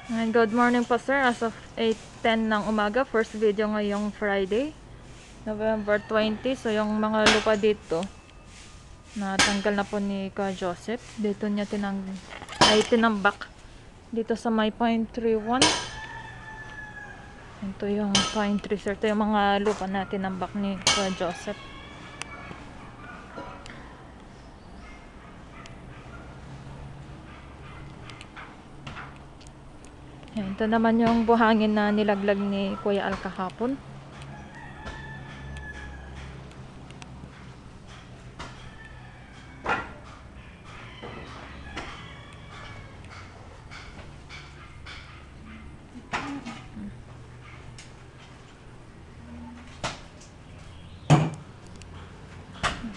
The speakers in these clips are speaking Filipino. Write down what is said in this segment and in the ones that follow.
And good morning po sir, as of 8:10 ng umaga, first video ngayong Friday, November 20. So yung mga lupa dito, natanggal na po ni Ka Joseph. Dito niya tinambak dito sa may Pine Tree 1. Ito yung Pine Tree sir, ito yung mga lupa na tinambak ni Ka Joseph. Yan, ito naman yung buhangin na nilaglag ni Kuya Al kahapon.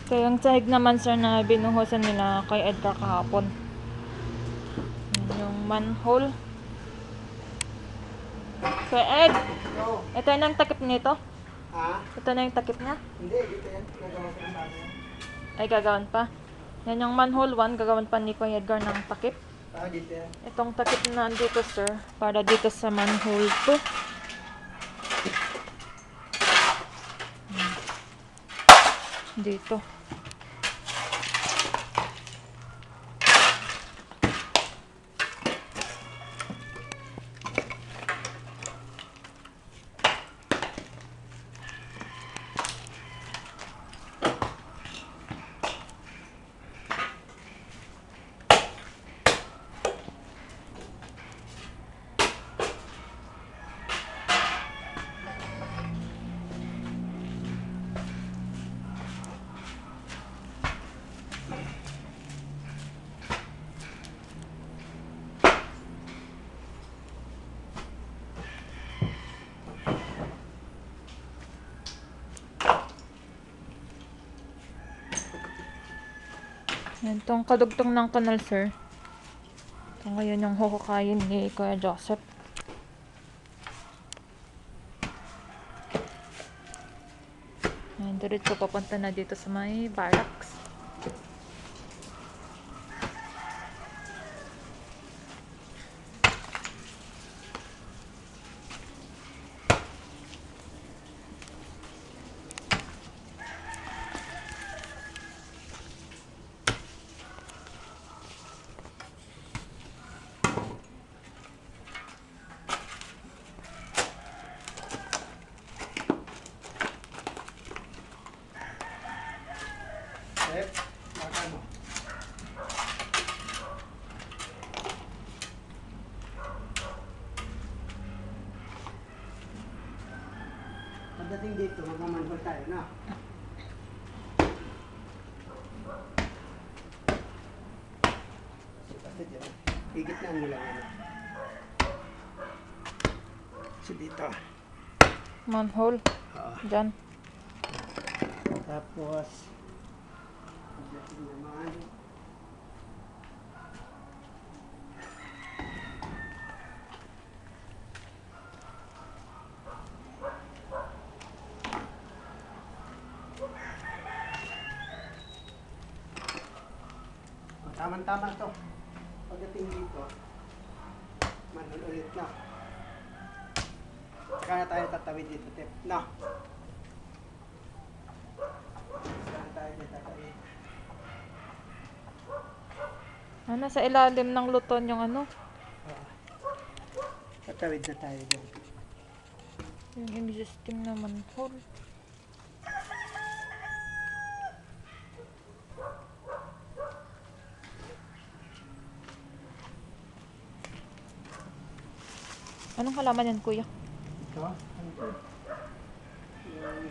Ito yung sahig naman sir na binuhusan nila kay Edgar kahapon. Yan yung manhole. Sir Ed, No. ito yung takip nito? Ha? Ito na yung takip niya? Hindi, dito yan. Nagawa ko ng bago. Ay, gagawan pa. Yan yung manhole 1, gagawan pa ni Kuya Edgar ng takip. Dito yan. Itong takip na dito sir, para dito sa manhole 2. Dito. Yan, itong kadugtong ng kanal sir. Ito ngayon yung huhukayin ni Kuya Joseph. Yan, diretso papunta na dito sa may barracks. Step. Maka mo. Pagdating dito, magmamanhol tayo na. Kasi dyan, higit na ang lang yan. So dito. Manhole. Diyan. Tapos, pagdating naman, tama-tama to. Pagdating dito, manhol ulit na. Kaya tayo tatawid dito, Tep. No. Kaya tayo dito tatawid. Nasa ilalim ng luton yung ano, Tatawid na tayo dyan. yung existing na manhole. Anong halaman yan kuya? Ito, ano to? Yung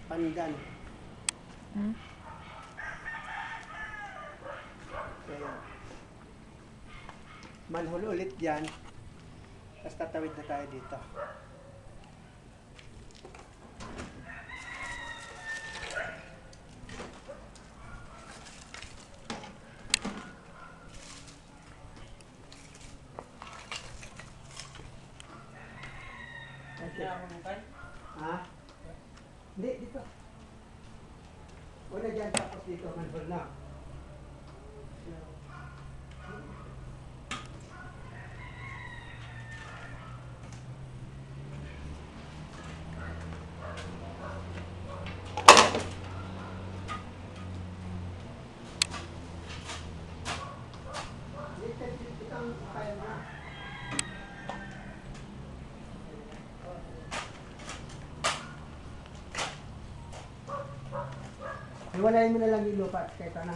pandan. Hmm? Kaya, manhole ulit dyan. Tapos tatawid na tayo dito. Okay. Ha? Hindi, dito. Una dyan, tapos dito, manhole na. Iwalayin mo na lang yung lupa kahit ano.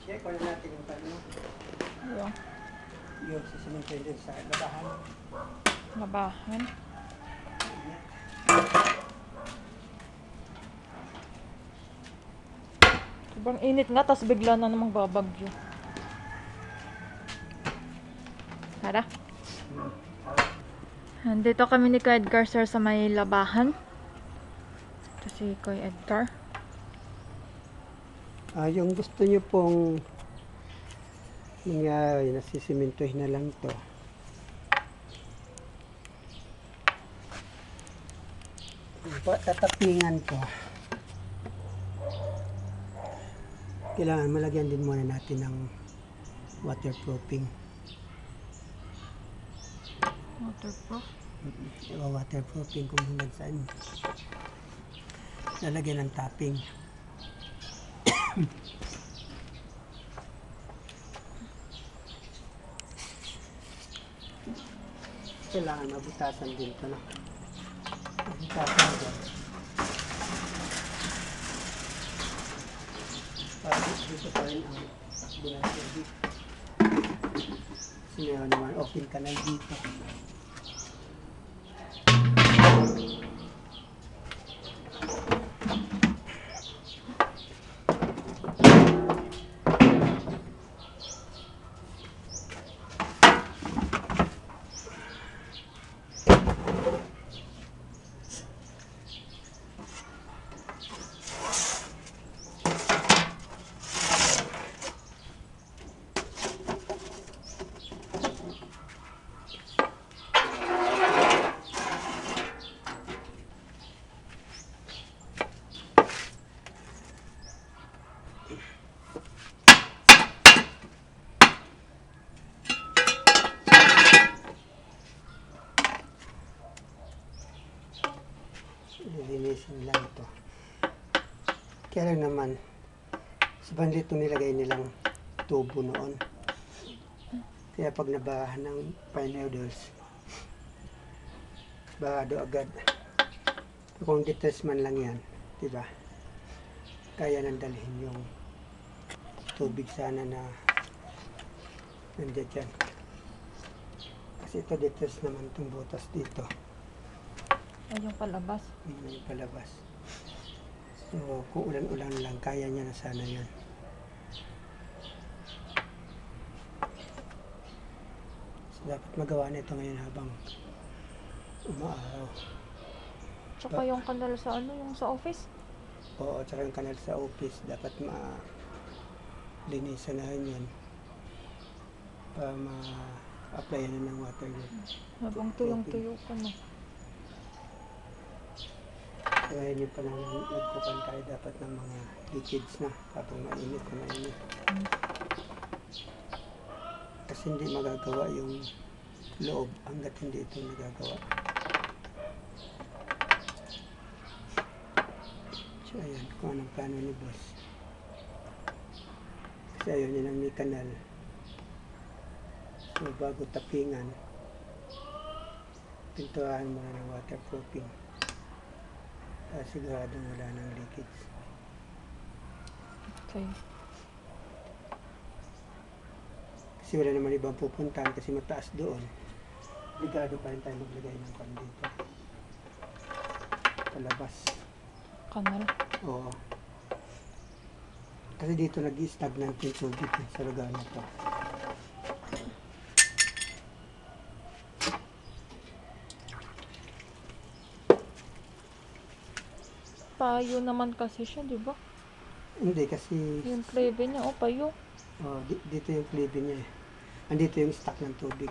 Check ko na natin yung ano. Yung Yung sisimento din sa labahan. labahan. Sobrang init nga, tas bigla na namang babagyo. Tara. Nandito kami ni Kuya Edgar, sir, sa may labahan. Ito si Kuya Edgar. Yung gusto nyo pong mangyari, nasisimentohin na lang to. Tatapingan ko. Kailangan malagyan din muna natin ng waterproofing. Waterproof. Waterproofing kung hanggang saan. Lalagyan ng topping. Kailangan mabutasan din ito na. Mabutasan din. Para dito pa rin ang bunasya. Kasi meron naman open canal dito. Lilinisin lang ito. Kaya lang naman, sa bandit itong nilagay nilang tubo noon. Kaya pag nabahan ng pine needles, bahado agad. Kung detachment man lang yan, diba? Kaya nang dalhin yung tubig sana na nandiyan dyan. Kasi ito detach naman itong butas dito. Ay, yung palabas. Yung palabas. So, kung ulan-ulan lang, kaya niya na sana yun. So, dapat magawa na ito ngayon habang umaaraw. Tsaka yung kanal sa ano, yung sa office. Oo, tsaka yung kanal sa office, dapat ma-linisan na rin yun. Para ma-applyan na ng water yun. Habang tuyong-tuyo ko na. Kaya yun yung panahon nagkukan tayo dapat ng mga liquids na habang mainit na mainit. Kasi hindi magagawa yung loob hanggat hindi ito nagagawa. So, ayan, kung anong plano ni boss. Kasi ayaw niya ng may kanal. So, bago tapingan, pintuan muna ng waterproofing. Siguradong wala ng leakage. Okay. Kasi wala naman ibang pupuntahan kasi mataas doon. Ligado pa rin tayo maglagay ng pan dito. Palabas. Kanal. Oo. Kasi dito nag-stagnant yung tubig sa lugar na to. Payo naman kasi siya, di ba? Hindi kasi Yung plebe niya, oh, payo. dito yung cleaving niya eh. Andito yung stock ng tubig.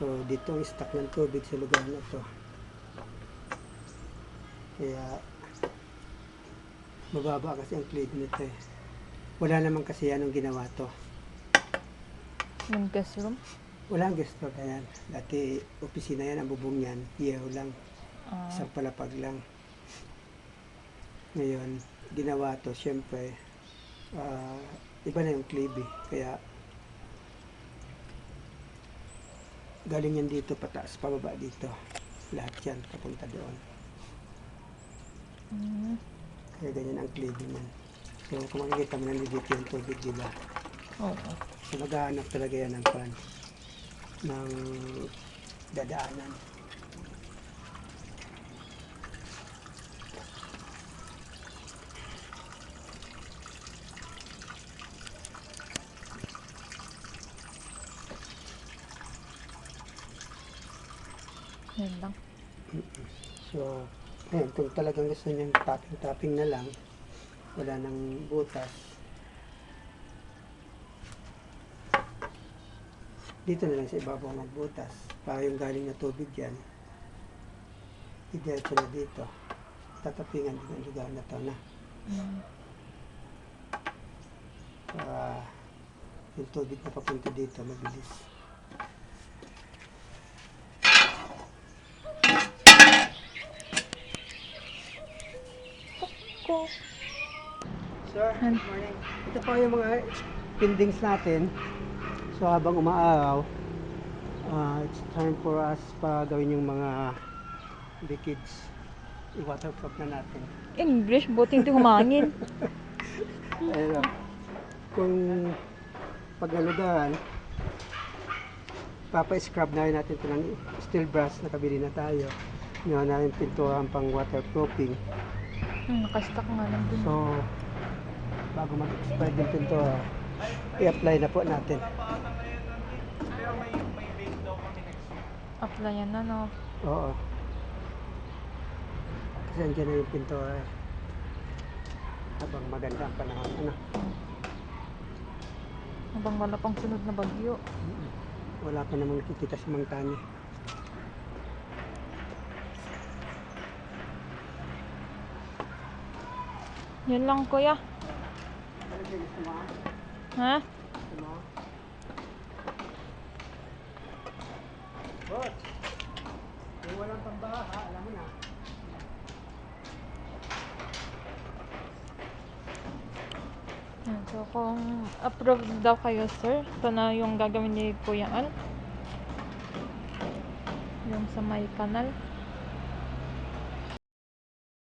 So, dito ang stock ng tubig sa lugar na to. Kaya, mababa kasi ang cleaving nito eh. Wala naman kasi yan ang ginawa to. Yung guest room. Wala ang guest room na yan. Dati, opisina yan, ang bubong yan. Iyaw lang. Isang palapag lang. Ngayon, ginawa to, syempre, iba na yung cleaving. Kaya, galing yan dito, pataas, pababa dito. Lahat yan, papunta doon. Kaya ganyan ang cleaving yan. So, kung makikita mo na dito yung tubig, diba? Oo. So, maghahanap talaga yan ng pan, ng dadaanan. Yan lang. So, ayun, kung talagang gusto niyang tapping-tapping na lang, wala nang butas, dito na lang sa ibabaw magbutas. Para yung galing na tubig dyan, idiretso na dito. Tatapingan din ang lugar na to na. Para yung tubig na papunta dito, mabilis. Ko. Sir, good morning. Ito pa yung mga pindings natin. So habang umaaraw, it's time for us pa gawin yung mga leakage. I-waterproof na natin. English, buti hindi humangin. Ayun. Kung pag nalugaran, papa-scrub na rin natin ito ng steel brush na kabili na tayo. Ngayon na rin pinturan pang waterproofing. Nakastock nga lang dun. So, bago mag-expire yung pintura, i-apply na po natin. Applyan na, no? Oo. Kasi andyan na yung pintura eh. Habang maganda ang panahon. Ano? Habang wala pang sunod na bagyo. Wala pa namang nakikita si Mang Tani. Yan lang, kuya. Ha? Boss, kung walang pambaha, alam mo na. Yan, so, kung approved daw kayo, sir, ito na yung gagawin ni Kuya Al. Yung sa may kanal.